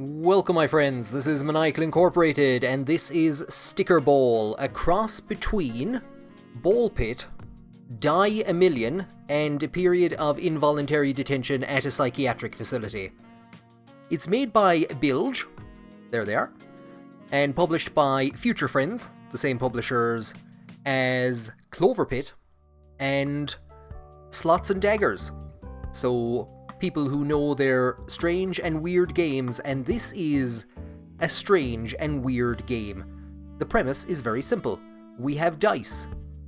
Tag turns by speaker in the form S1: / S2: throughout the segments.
S1: Welcome my friends, this is Maniacal Incorporated, and this is Sticker Ball, a cross between Ball Pit, Die a Million, and a period of involuntary detention at a psychiatric facility. It's made by Bilge, there they are, and published by Future Friends, the same publishers as Clover Pit, and Slots and Daggers. So, people who know their strange and weird games, and this is a strange and weird game. The premise is very simple. We have dice.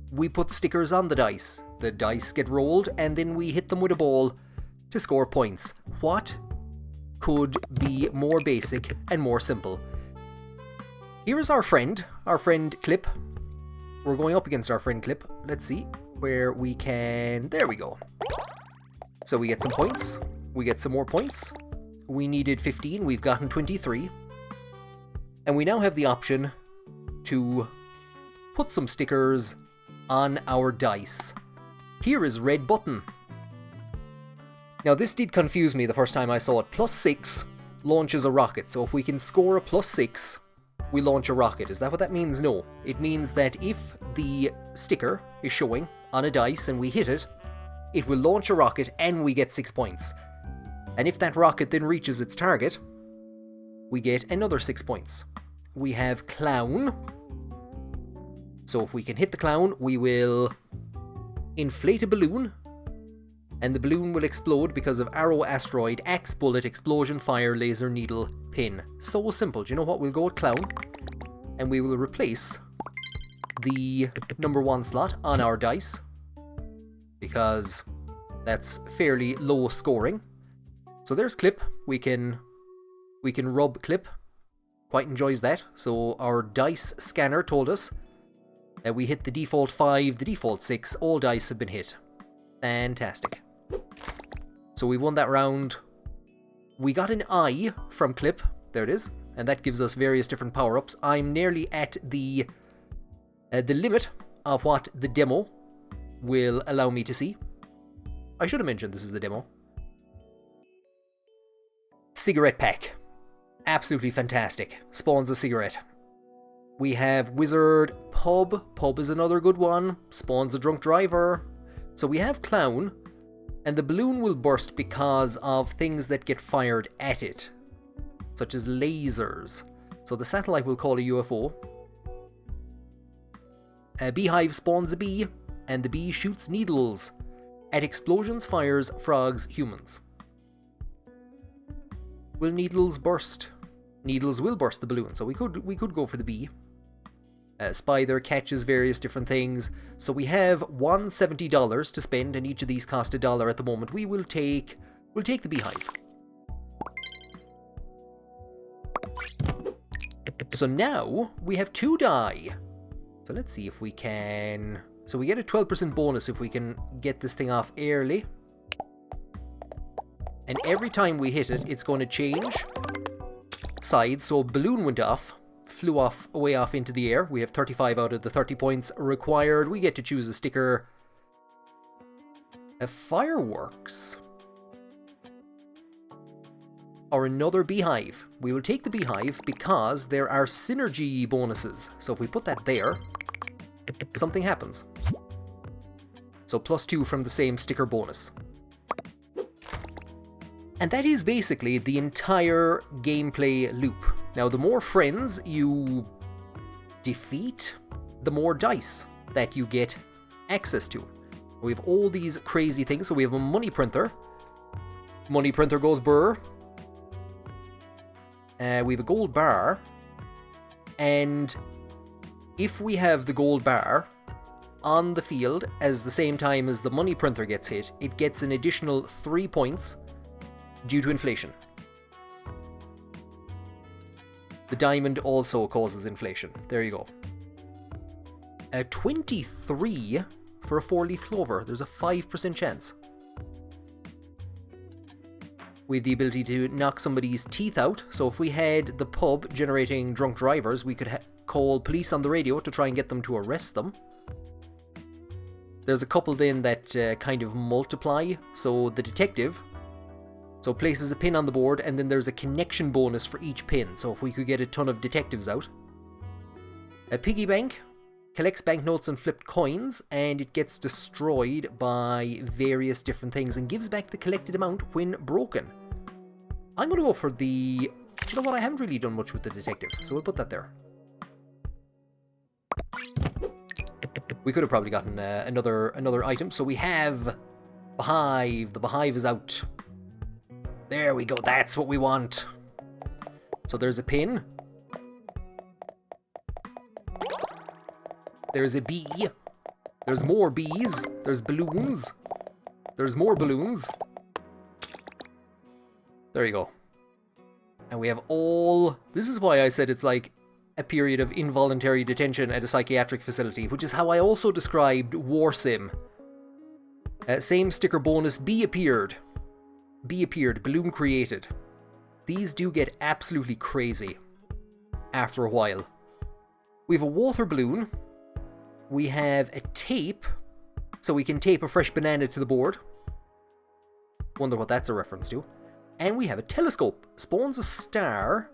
S1: We put stickers on the dice get rolled, and then we hit them with a ball to score points. What could be more basic and more simple? Here is our friend Clip. We're going up against our friend Clip. Let's see where we can... There we go. So we get some points. We get some more points. We needed 15. We've gotten 23. And we now have the option to put some stickers on our dice. Here is red button. Now this did confuse me the first time I saw it. +6 launches a rocket. So if we can score a +6, we launch a rocket. Is that what that means? No. It means that if the sticker is showing on a dice and we hit it, it will launch a rocket and we get 6 points. And if that rocket then reaches its target, we get another 6 points. We have Clown. So if we can hit the clown, we will inflate a balloon, and the balloon will explode because of arrow, asteroid, axe, bullet, explosion, fire, laser, needle, pin. So simple. Do you know what? We'll go with clown, and we will replace the number 1 slot on our dice, because that's fairly low scoring. So there's Clip. We can rub Clip. Quite enjoys that. So our dice scanner told us that we hit the default 5, the default 6. All dice have been hit. Fantastic. So we won that round. We got an eye from Clip. There it is. And that gives us various different power-ups. I'm nearly at the limit of what the demo will allow me to see. I should have mentioned this is a demo. Cigarette pack. Absolutely fantastic. Spawns a cigarette. We have Wizard Pub. Pub is another good one. Spawns a drunk driver. So we have Clown, and the balloon will burst because of things that get fired at it, such as lasers. So the satellite will call a UFO. A beehive spawns a bee, and the bee shoots needles at explosions, fires, frogs, humans. Will needles burst? Needles will burst the balloon, so we could go for the bee. Spider catches various different things. So we have $170 to spend, and each of these cost $1 at the moment. We'll take the beehive. So now we have 2 die. So let's see if we can... So we get a 12% bonus if we can get this thing off early. And every time we hit it, it's going to change sides. So balloon went off, flew off, away off into the air. We have 35 out of the 30 points required. We get to choose a sticker. A fireworks. Or another beehive. We will take the beehive because there are synergy bonuses. So if we put that there, something happens. So +2 from the same sticker bonus. And that is basically the entire gameplay loop. Now, the more friends you defeat, the more dice that you get access to. We have all these crazy things. So we have a money printer. Money printer goes burr. We have a gold bar. And if we have the gold bar on the field as the same time as the money printer gets hit, it gets an additional 3 points due to inflation. The diamond also causes inflation. There you go. 23 for a 4-leaf clover. There's a 5% chance. We have the ability to knock somebody's teeth out. So if we had the pub generating drunk drivers, we could call police on the radio to try and get them to arrest them. There's a couple then that kind of multiply. So the detective So it places a pin on the board, and then there's a connection bonus for each pin. So if we could get a ton of detectives out. A piggy bank collects banknotes and flipped coins, and it gets destroyed by various different things and gives back the collected amount when broken. I'm going to go for the... You know what, I haven't really done much with the detective, so we'll put that there. We could have probably gotten another item. So we have Behive. The Behive is out. There we go, that's what we want. So there's a pin. There's a bee. There's more bees. There's balloons. There's more balloons. There you go. And we have all... This is why I said it's like a period of involuntary detention at a psychiatric facility, which is how I also described War Sim. Same sticker bonus, bee appeared. Bee appeared, balloon created. These do get absolutely crazy after a while. We have a water balloon. We have a tape, so we can tape a fresh banana to the board. Wonder what that's a reference to. And we have a telescope. Spawns a star.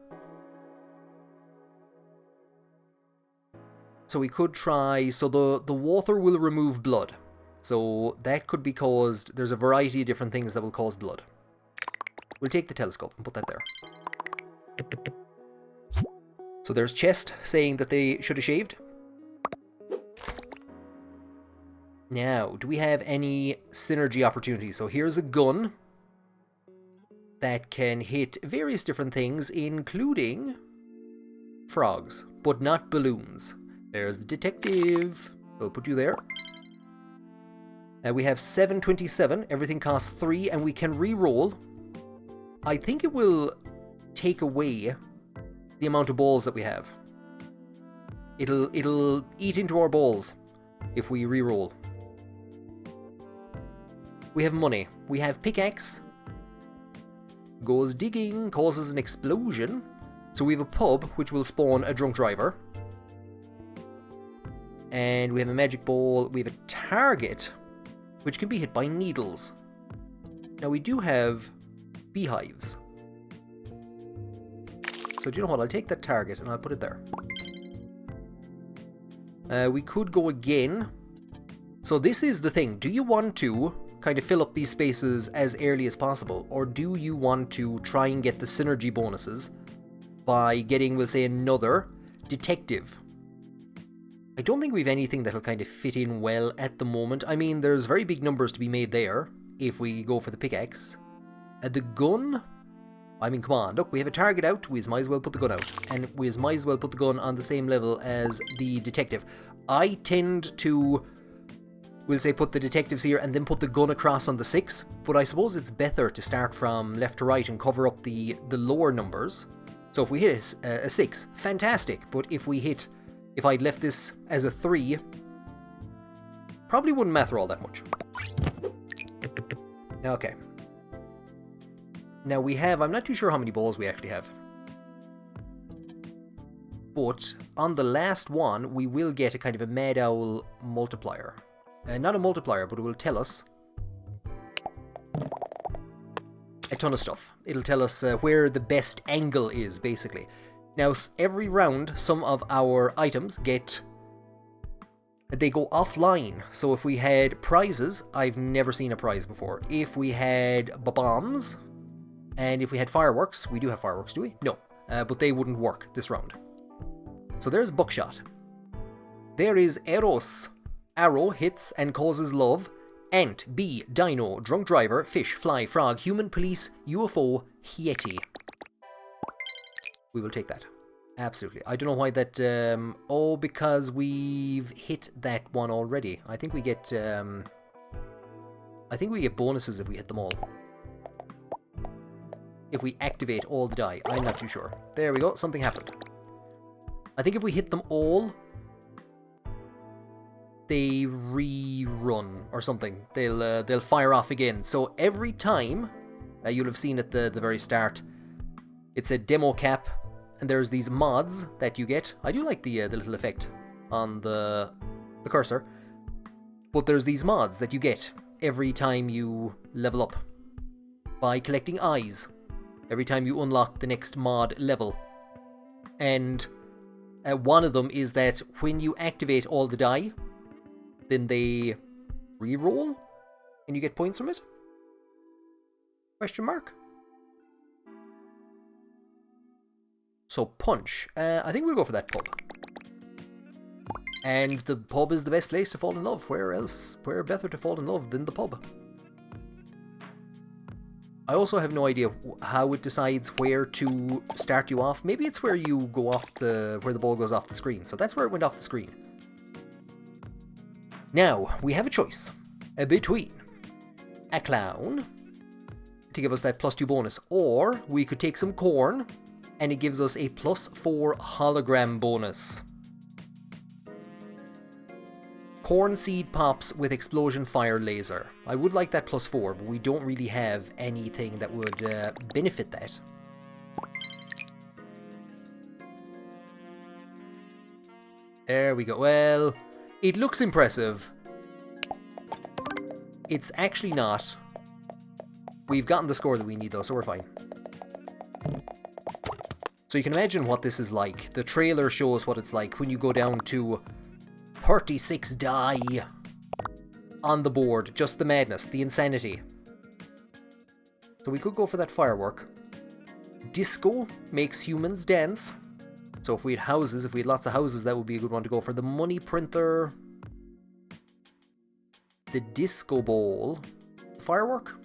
S1: So we could try... So the water will remove blood. So that could be caused... There's a variety of different things that will cause blood. We'll take the telescope and put that there. So there's chest saying that they should have shaved. Now, do we have any synergy opportunities? So here's a gun that can hit various different things, including frogs, but not balloons. There's the detective. We'll put you there. We have 727. Everything costs 3, and we can re-roll. I think it will take away the amount of balls that we have. It'll eat into our balls if we re-roll. We have money. We have pickaxe. Goes digging, causes an explosion. So we have a pub, which will spawn a drunk driver. And we have a magic ball. We have a target, which can be hit by needles. Now we do have beehives. So do you know what? I'll take that target and I'll put it there. We could go again. So this is the thing. Do you want to kind of fill up these spaces as early as possible, or do you want to try and get the synergy bonuses by getting, we'll say, another detective? I don't think we've anything that'll kind of fit in well at the moment. I mean, there's very big numbers to be made there if we go for the pickaxe. The gun, I mean, come on, look, we have a target out, we might as well put the gun out, and we might as well put the gun on the same level as the detective. I tend to, we'll say, put the detectives here and then put the gun across on the 6, but I suppose it's better to start from left to right and cover up the lower numbers. So if we hit a 6, fantastic, but if I'd left this as a 3, probably wouldn't matter all that much. Okay. Now we have, I'm not too sure how many balls we actually have. But on the last one, we will get a kind of a Mad Owl multiplier. Not a multiplier, but it will tell us a ton of stuff. It'll tell us where the best angle is, basically. Now, every round, some of our items they go offline. So if we had prizes, I've never seen a prize before. If we had bombs, and if we had fireworks, we do have fireworks, do we? No, but they wouldn't work this round. So there's buckshot. There is Eros. Arrow hits and causes love. Ant, bee, dino, drunk driver, fish, fly, frog, human, police, UFO, yeti. We will take that. Absolutely. I don't know why that... oh, because we've hit that one already. I think we get bonuses if we hit them all. If we activate all the die. I'm not too sure. There we go. Something happened. I think if we hit them all, they rerun or something. They'll fire off again. So every time, you'll have seen at the very start, it's a demo cap, and there's these mods that you get. I do like the little effect on the cursor, but there's these mods that you get every time you level up. by collecting eyes every time you unlock the next mod level. And one of them is that when you activate all the die, then they re-roll and you get points from it? Question mark? So punch. I think we'll go for that pub. And the pub is the best place to fall in love. Where better to fall in love than the pub? I also have no idea how it decides where to start you off. Maybe it's where you go off where the ball goes off the screen. So that's where it went off the screen. Now, we have a choice between a clown to give us that +2 bonus, or we could take some corn and it gives us a +4 hologram bonus. Corn seed pops with explosion fire laser. I would like that +4, but we don't really have anything that would benefit that. There we go. Well, it looks impressive. It's actually not. We've gotten the score that we need though, so we're fine. So you can imagine what this is like. The trailer shows what it's like when you go down to 36 die on the board. Just the madness, the insanity. So we could go for that firework. Disco makes humans dance. So if we had houses, if we had lots of houses, that would be a good one to go for. The money printer. The disco ball. Firework?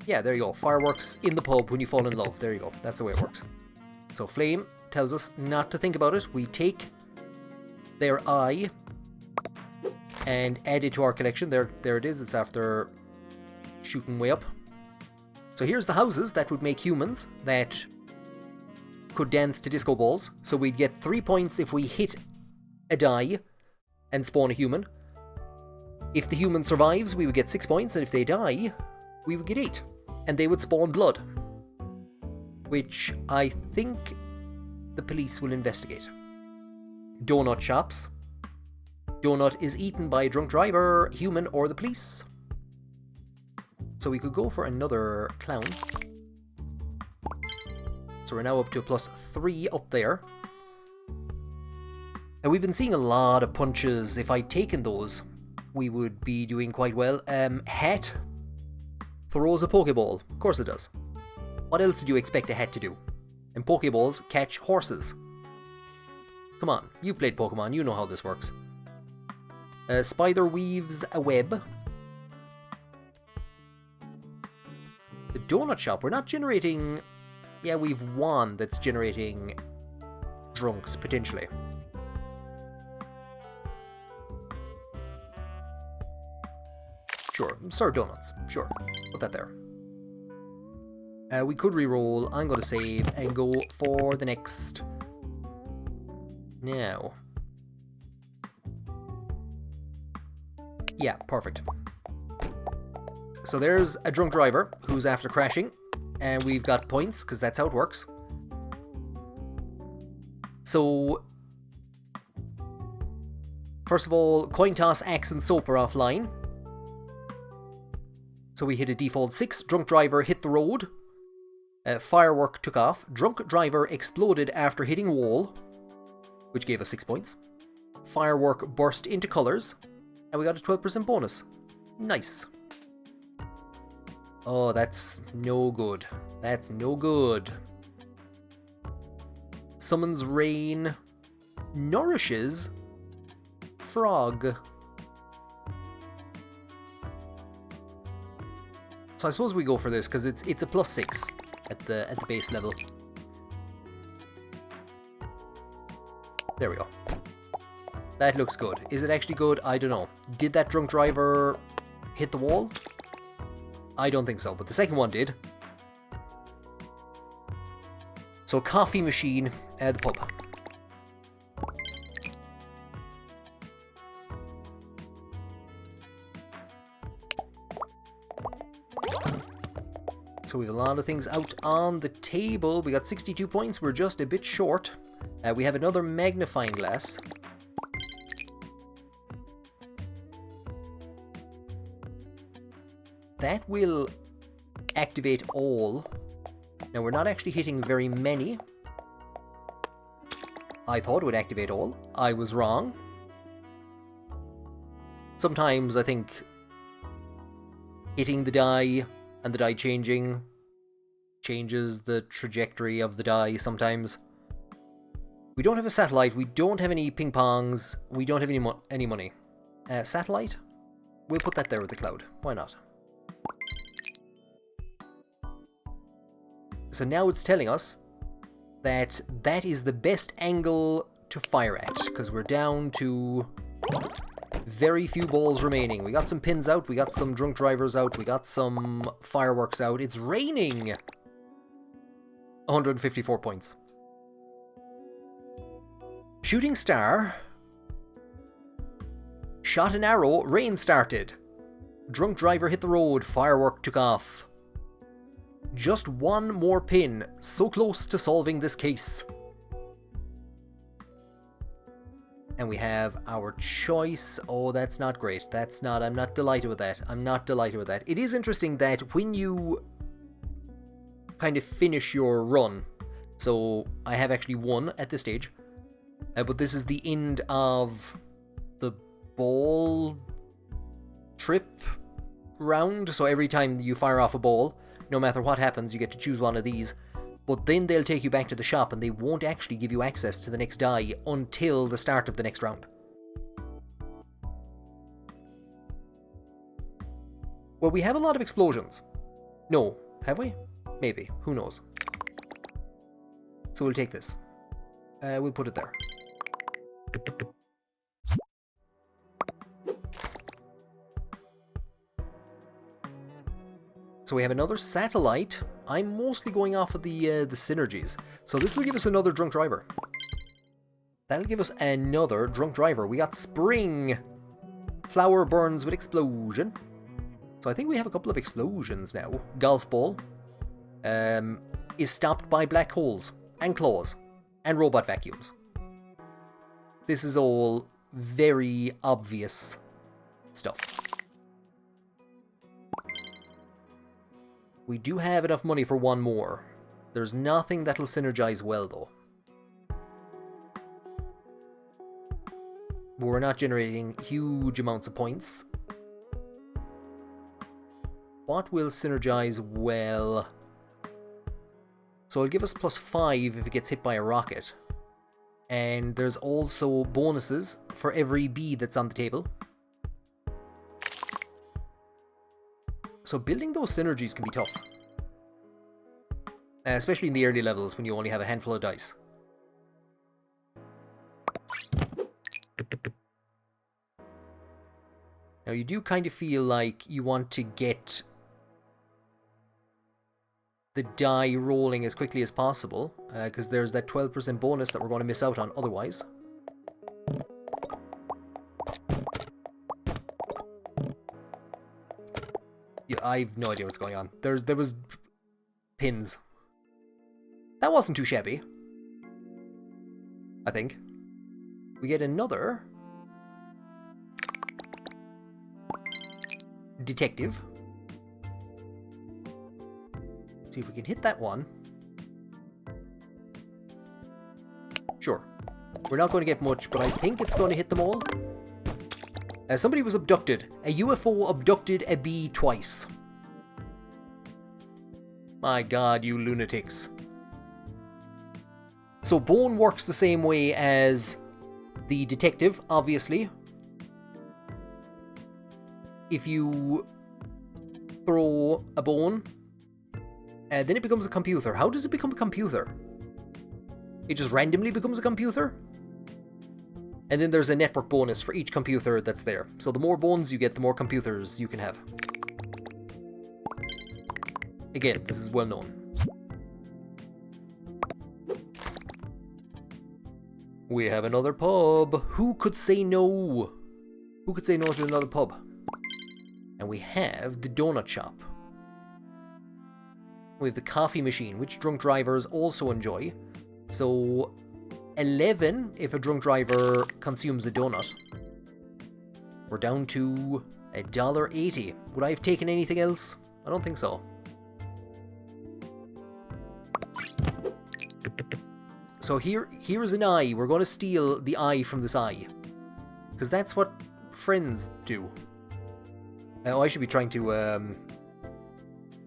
S1: Yeah, there you go. Fireworks in the pub when you fall in love. There you go. That's the way it works. So flame tells us not to think about it. We take their eye and add it to our collection. There it is. It's after shooting way up. So here's the houses that would make humans that could dance to disco balls. So we'd get 3 points if we hit a die and spawn a human. If the human survives, we would get 6 points, and if they die, we would get 8. And they would spawn blood, which I think the police will investigate. Donut shops. Donut is eaten by a drunk driver, human, or the police. So we could go for another clown. So we're now up to a +3 up there. And we've been seeing a lot of punches. If I'd taken those, we would be doing quite well. Hat throws a Pokeball. Of course it does. What else did you expect a hat to do? And Pokeballs catch horses. Come on, you've played Pokemon, you know how this works. Spider weaves a web. The donut shop, we're not generating... Yeah, we've one that's generating drunks, potentially. Sure, serve donuts. Sure, put that there. We could re-roll. I'm going to save and go for the next. Now. Yeah, perfect. So there's a drunk driver who's after crashing, and we've got points because that's how it works. So, first of all, coin toss, axe, and soap are offline. So we hit a default 6. Drunk driver hit the road. Firework took off. Drunk driver exploded after hitting wall, which gave us 6 points. Firework burst into colours, and we got a 12% bonus. Nice. Oh, that's no good. That's no good. Summons rain. Nourishes frog. So I suppose we go for this because it's a +6 at the base level. There we go. That looks good. Is it actually good? I don't know. Did that drunk driver hit the wall? I don't think so, but the second one did. So coffee machine at the pub. So we have a lot of things out on the table. We got 62 points. We're just a bit short. We have another magnifying glass. that will activate all. Now, we're not actually hitting very many. I thought it would activate all. I was wrong. Sometimes I think hitting the die and the die changing changes the trajectory of the die sometimes. We don't have a satellite. We don't have any ping pongs. We don't have any money. Satellite? We'll put that there with the cloud. Why not? So now it's telling us that that is the best angle to fire at, because we're down to very few balls remaining. We got some pins out, we got some drunk drivers out, we got some fireworks out. It's raining! 154 points. Shooting star. Shot an arrow, rain started. Drunk driver hit the road, firework took off. Just one more pin, so close to solving this case. And we have our choice. Oh, that's not great. That's not, I'm not delighted with that. I'm not delighted with that. It is interesting that when you kind of finish your run, so I have actually won at this stage, but this is the end of the ball trip round. So every time you fire off a ball, no matter what happens, you get to choose one of these. But then they'll take you back to the shop and they won't actually give you access to the next die until the start of the next round. Well, we have a lot of explosions. No, have we? Maybe. Who knows? So we'll take this. We'll put it there. So we have another satellite. I'm mostly going off of the synergies. So this will give us another drunk driver. That'll give us another drunk driver. We got spring. Flower burns with explosion. So I think we have a couple of explosions now. Golf ball is stopped by black holes and claws and robot vacuums. This is all very obvious stuff. We do have enough money for one more. There's nothing that'll synergize well, though. But we're not generating huge amounts of points. What will synergize well? So it'll give us +5 if it gets hit by a rocket. And there's also bonuses for every bee that's on the table. So building those synergies can be tough. Especially in the early levels when you only have a handful of dice. Now you do kind of feel like you want to get the die rolling as quickly as possible, because there's that 12% bonus that we're going to miss out on otherwise. Yeah, I've no idea what's going on. There was pins. That wasn't too shabby. I think. We get another detective. See if we can hit that one. Sure. We're not going to get much, but I think it's going to hit them all. Somebody was abducted. A UFO abducted a bee twice. My god, you lunatics. So bone works the same way as the detective, obviously. If you throw a bone, then it becomes a computer. How does it become a computer? It just randomly becomes a computer? And then there's a network bonus for each computer that's there. So the more bones you get, the more computers you can have. Again, this is well known. We have another pub. Who could say no? Who could say no to another pub? And we have the donut shop. We have the coffee machine, which drunk drivers also enjoy. So 11 if a drunk driver consumes a donut. We're down to $1.80. Would I have taken anything else? I don't think so. So here is an eye. We're going to steal the eye from this eye. Because that's what friends do. Oh, I should be trying to,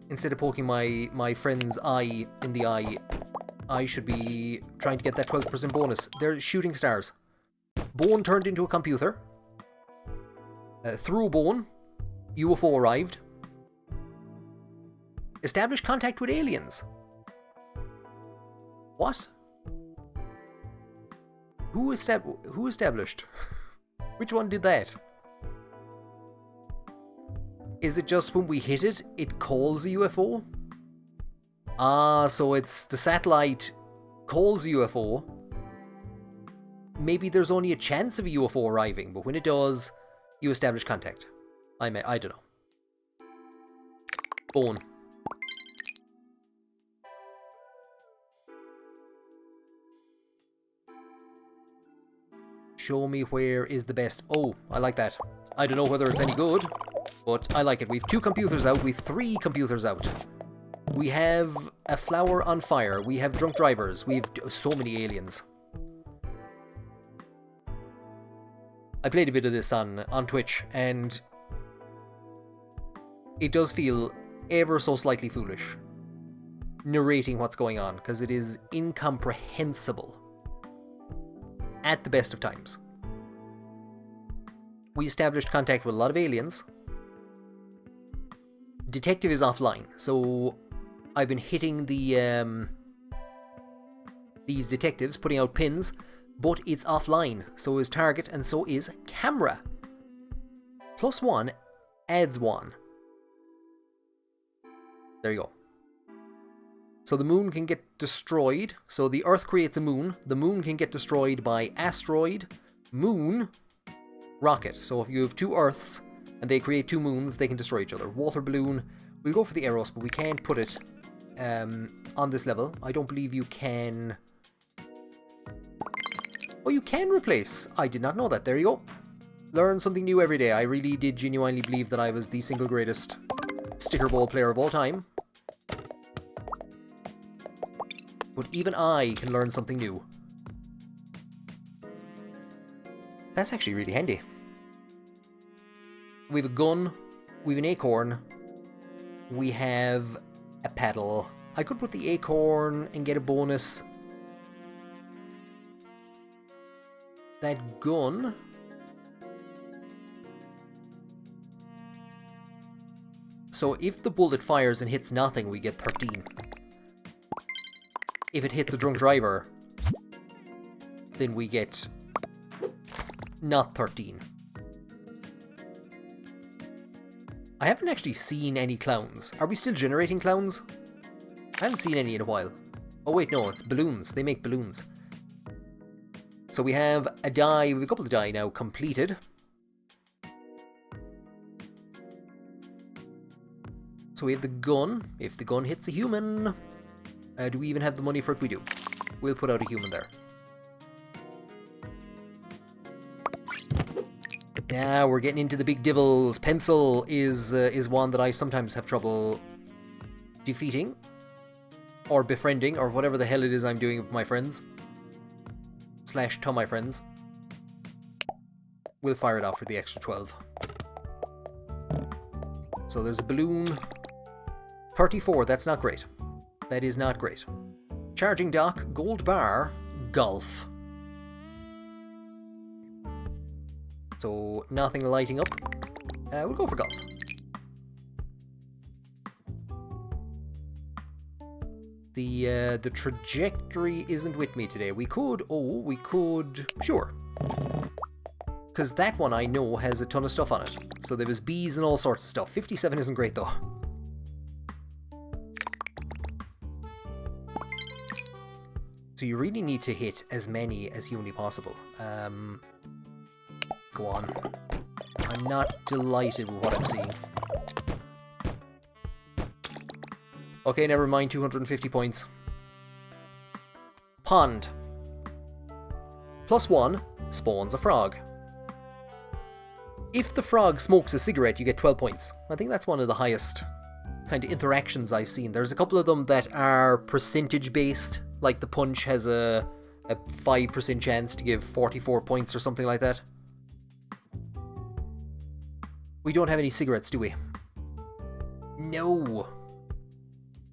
S1: instead of poking my friend's eye in the eye, I should be trying to get that 12% bonus. They're shooting stars. Bone turned into a computer. Through bone, UFO arrived. Established contact with aliens. What? Who established? Which one did that? Is it just when we hit it, it calls a UFO? Ah, so it's the satellite calls a UFO. Maybe there's only a chance of a UFO arriving, but when it does, you establish contact. I don't know. Bone. Show me where is the best. Oh, I like that. I don't know whether it's any good, but I like it. We've 2 computers out. We've 3 computers out. We have a flower on fire. We have drunk drivers. We've so many aliens. I played a bit of this on Twitch, and it does feel ever so slightly foolish narrating what's going on, because it is incomprehensible at the best of times. We established contact with a lot of aliens. Detective is offline, so I've been hitting the these detectives, putting out pins, but it's offline. So is target, and so is camera. +1 adds 1. There you go. So the moon can get destroyed. So the Earth creates a moon. The moon can get destroyed by asteroid, moon, rocket. So if you have 2 Earths and they create 2 moons, they can destroy each other. Water balloon. We'll go for the Eros, but we can't put it on this level. I don't believe you can... Oh, you can replace. I did not know that. There you go. Learn something new every day. I really did genuinely believe that I was the single greatest sticker ball player of all time. But even I can learn something new. That's actually really handy. We have a gun. We have an acorn. We have a paddle. I could put the acorn and get a bonus. That gun... So if the bullet fires and hits nothing, we get 13. If it hits a drunk driver, then we get not 13. I haven't actually seen any clowns. Are we still generating clowns? I haven't seen any in a while. Oh wait, no, it's balloons. They make balloons. So we have a die, we have a couple of die now completed. So we have the gun. If the gun hits a human... do we even have the money for it? We do. We'll put out a human there. Now we're getting into the big devils. Pencil is one that I sometimes have trouble defeating. Or befriending, or whatever the hell it is I'm doing with my friends. / to my friends. We'll fire it off for the extra 12. So there's a balloon. 34, that's not great. That is not great. Charging dock, gold bar, golf. So nothing lighting up. We'll go for golf. The trajectory isn't with me today. We could, sure. Because that one I know has a ton of stuff on it. So there was bees and all sorts of stuff. 57 isn't great though. So you really need to hit as many as humanly possible. Go on. I'm not delighted with what I'm seeing. Okay, never mind, 250 points. Pond. +1 spawns a frog. If the frog smokes a cigarette, you get 12 points. I think that's one of the highest kind of interactions I've seen. There's a couple of them that are percentage based, like the punch has a 5% chance to give 44 points or something like that. We don't have any cigarettes, do we? No.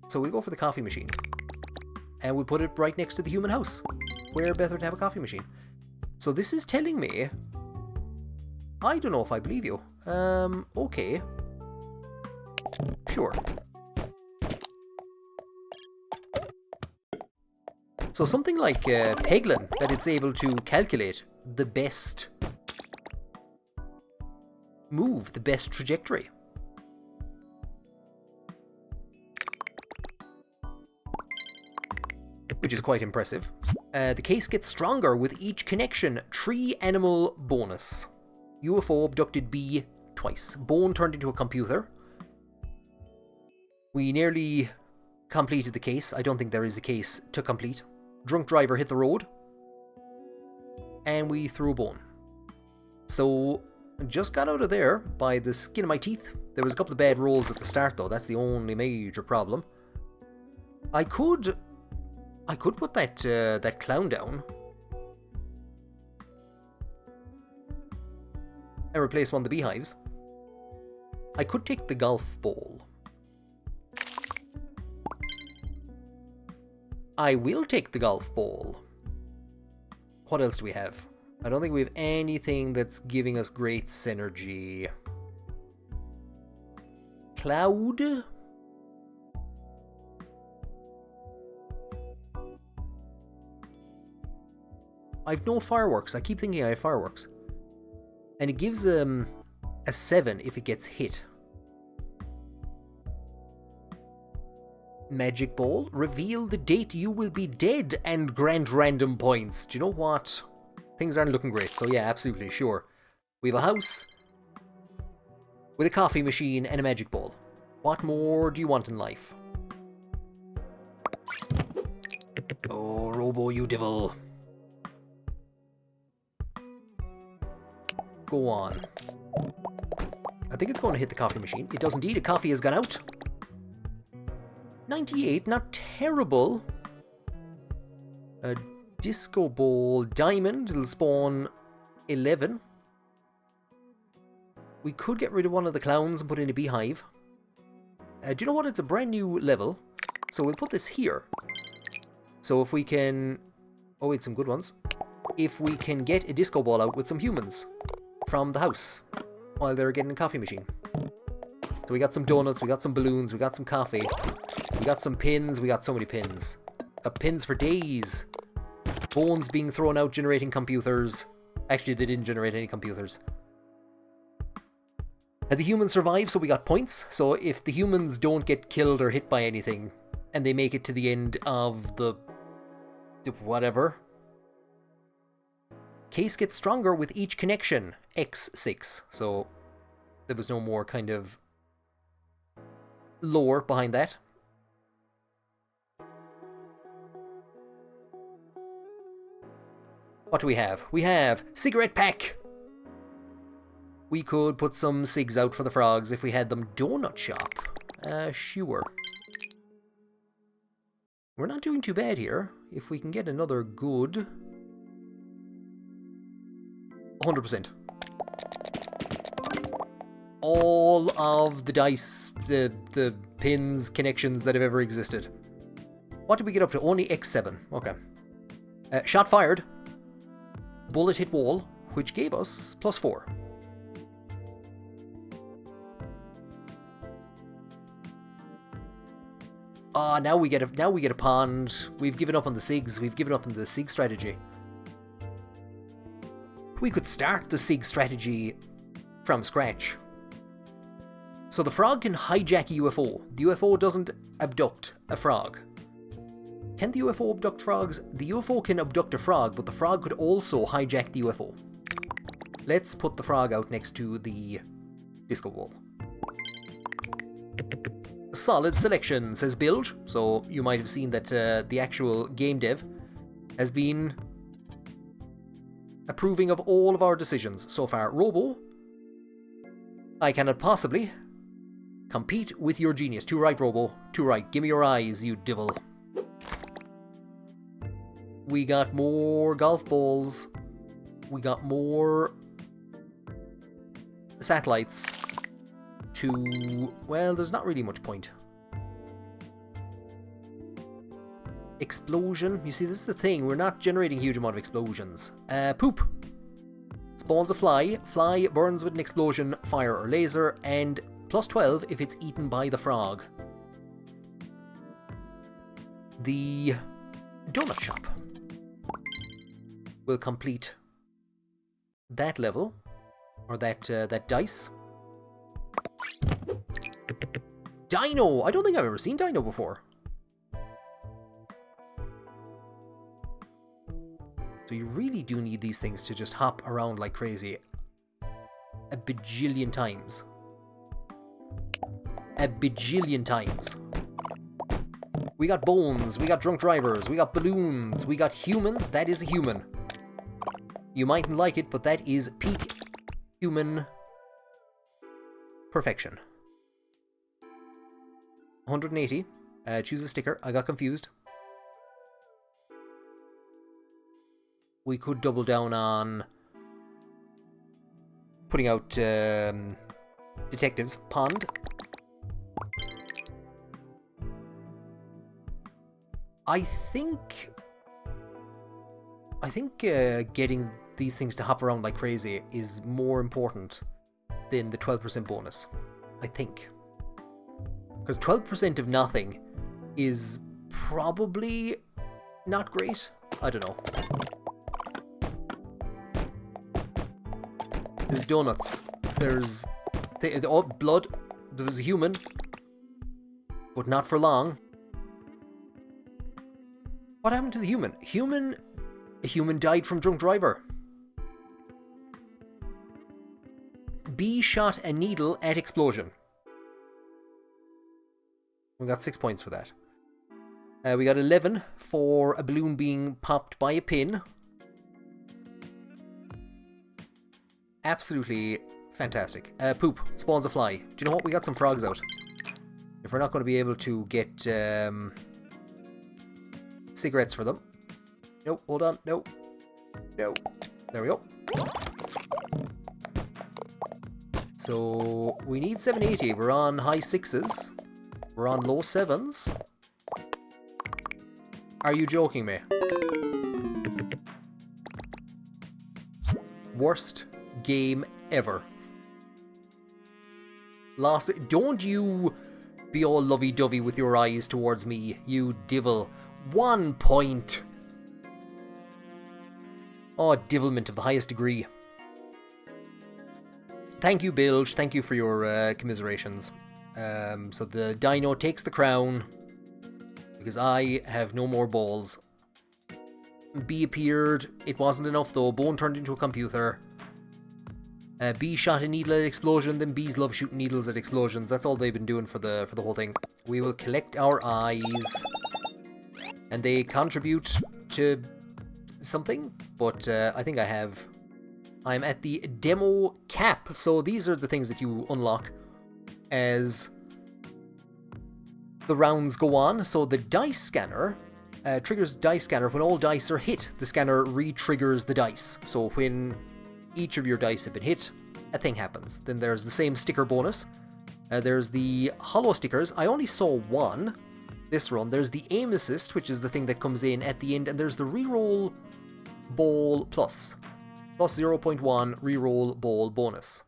S1: So we'll go for the coffee machine. And we'll put it right next to the human house. Where better to have a coffee machine? So this is telling me... I don't know if I believe you. Okay. Sure. So something like Peglin, that it's able to calculate the best move, the best trajectory. Which is quite impressive. The case gets stronger with each connection. 3 animal bonus. UFO abducted B twice. Bone turned into a computer. We nearly completed the case. I don't think there is a case to complete. Drunk driver hit the road. And we threw a bone. So, just got out of there by the skin of my teeth. There was a couple of bad rolls at the start though. That's the only major problem. I could put that clown down. And replace one of the beehives. I could take the golf ball. I will take the golf ball. What else do we have? I don't think we have anything that's giving us great synergy. Cloud? I've no fireworks. I keep thinking I have fireworks. And it gives a 7 if it gets hit. Magic ball. Reveal the date you will be dead and grant random points. Do you know what? Things aren't looking great. So yeah, absolutely, sure. We have a house with a coffee machine and a magic ball. What more do you want in life? Oh, Robo, you devil. Go on. I think it's going to hit the coffee machine. It does indeed. A coffee has gone out. 98, not terrible. A disco ball diamond. It'll spawn 11. We could get rid of one of the clowns and put in a beehive. Do you know what? It's a brand new level. So we'll put this here. So if we can... Oh, wait, some good ones. If we can get a disco ball out with some humans from the house while they're getting a coffee machine. So we got some donuts, we got some balloons, we got some coffee, we got some pins, we got so many pins. Got pins for days. Bones being thrown out, generating computers. Actually, they didn't generate any computers. And the humans survive, so we got points. So if the humans don't get killed or hit by anything, and they make it to the end of the... whatever... Case gets stronger with each connection. X6. So there was no more kind of lore behind that. What do we have? We have cigarette pack. We could put some cigs out for the frogs if we had them. Donut shop. Sure. We're not doing too bad here. If we can get another good... 100%. All of the dice, the pins, connections that have ever existed. What did we get up to? Only X7. Okay. Shot fired. Bullet hit wall, which gave us +4. Ah, now we get a pond. We've given up on the SIGs. We've given up on the SIG strategy. We could start the SIG strategy from scratch. So the frog can hijack a UFO. The UFO doesn't abduct a frog. Can the UFO abduct frogs? The UFO can abduct a frog, but the frog could also hijack the UFO. Let's put the frog out next to the disco ball. Solid selection, says Bilge. So you might have seen that the actual game dev has been approving of all of our decisions so far. Robo, I cannot possibly compete with your genius. Too right, Robo. Too right. Give me your eyes, you devil. We got more golf balls. We got more satellites to... Well, there's not really much point. Explosion. You see, this is the thing. We're not generating a huge amount of explosions. Poop. Spawns a fly. Fly burns with an explosion, fire or laser, and plus 12 if it's eaten by the frog. The donut shop will complete that level, or that dice. Dino! I don't think I've ever seen Dino before. So you really do need these things to just hop around like crazy. A bajillion times. A bajillion times. We got bones, we got drunk drivers, we got balloons, we got humans. That is a human. You mightn't like it, but that is peak human perfection. 180. Choose a sticker. I got confused. We could double down on putting out detectives. Pond. I think getting these things to hop around like crazy is more important than the 12% bonus. I think. Because 12% of nothing is probably not great. I don't know. There's donuts. There's blood. There's a human. But not for long. What happened to the human? A human died from drunk driver. B shot a needle at explosion. We got 6 points for that. We got 11 for a balloon being popped by a pin. Absolutely fantastic. Poop. Spawns a fly. Do you know what? We got some frogs out. If we're not going to be able to get cigarettes for them. Nope, hold on. Nope. No. There we go. So, we need 780. We're on high 6s. We're on low 7s. Are you joking me? Worst game ever. Lost. Don't you be all lovey-dovey with your eyes towards me, you devil. 1 point. Oh, devilment of the highest degree. Thank you, Bilge. Thank you for your commiserations. So the dino takes the crown because I have no more balls. B appeared. It wasn't enough though. Bone turned into a computer. B shot a needle at explosion. Then Bees love shooting needles at explosions. That's all they've been doing for the whole thing. We will collect our eyes, and they contribute to something. But I think I'm at the demo cap. So these are the things that you unlock as the rounds go on. So the dice scanner triggers dice scanner when all dice are hit. The scanner re-triggers the dice. So when each of your dice have been hit, a thing happens. Then there's the same sticker bonus. There's the hollow stickers. I only saw one this run. There's the aim assist, which is the thing that comes in at the end. And there's the reroll ball plus 0.1 reroll ball bonus.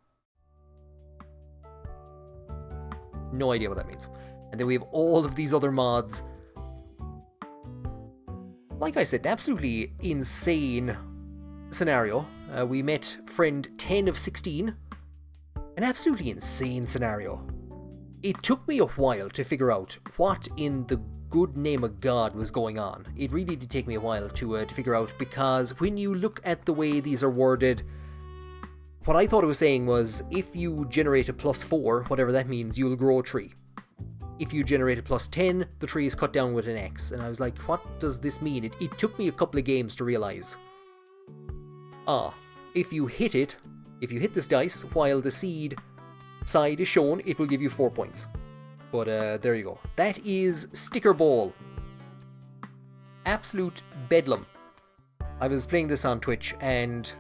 S1: No idea what that means. And then we have all of these other mods. Like I said, absolutely insane scenario. We met friend 10 of 16. An absolutely insane scenario. It took me a while to figure out what in the good name of God was going on. It really did take me a while to figure out, because when you look at the way these are worded, what I thought it was saying was, if you generate a +4, whatever that means, you'll grow a tree. If you generate a +10, the tree is cut down with an X. And I was like, what does this mean? It took me a couple of games to realize. If you hit this dice while the seed side is shown, it will give you 4 points. But there you go. That is Sticker Ball. Absolute bedlam. I was playing this on Twitch, and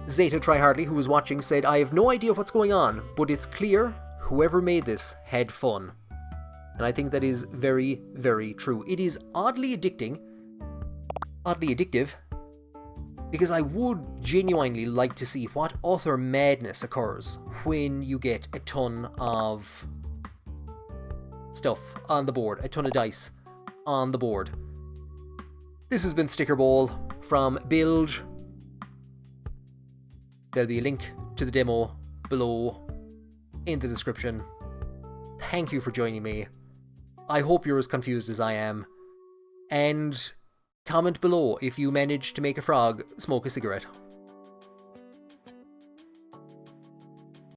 S1: Zeta Tryhardly, who was watching, said, I have no idea what's going on, but it's clear whoever made this had fun. And I think that is very, very true. It is oddly addictive, because I would genuinely like to see what utter madness occurs when you get a ton of stuff on the board, a ton of dice on the board. This has been Sticker Ball from Bilge. There'll be a link to the demo below in the description. Thank you for joining me. I hope you're as confused as I am. And comment below if you manage to make a frog smoke a cigarette.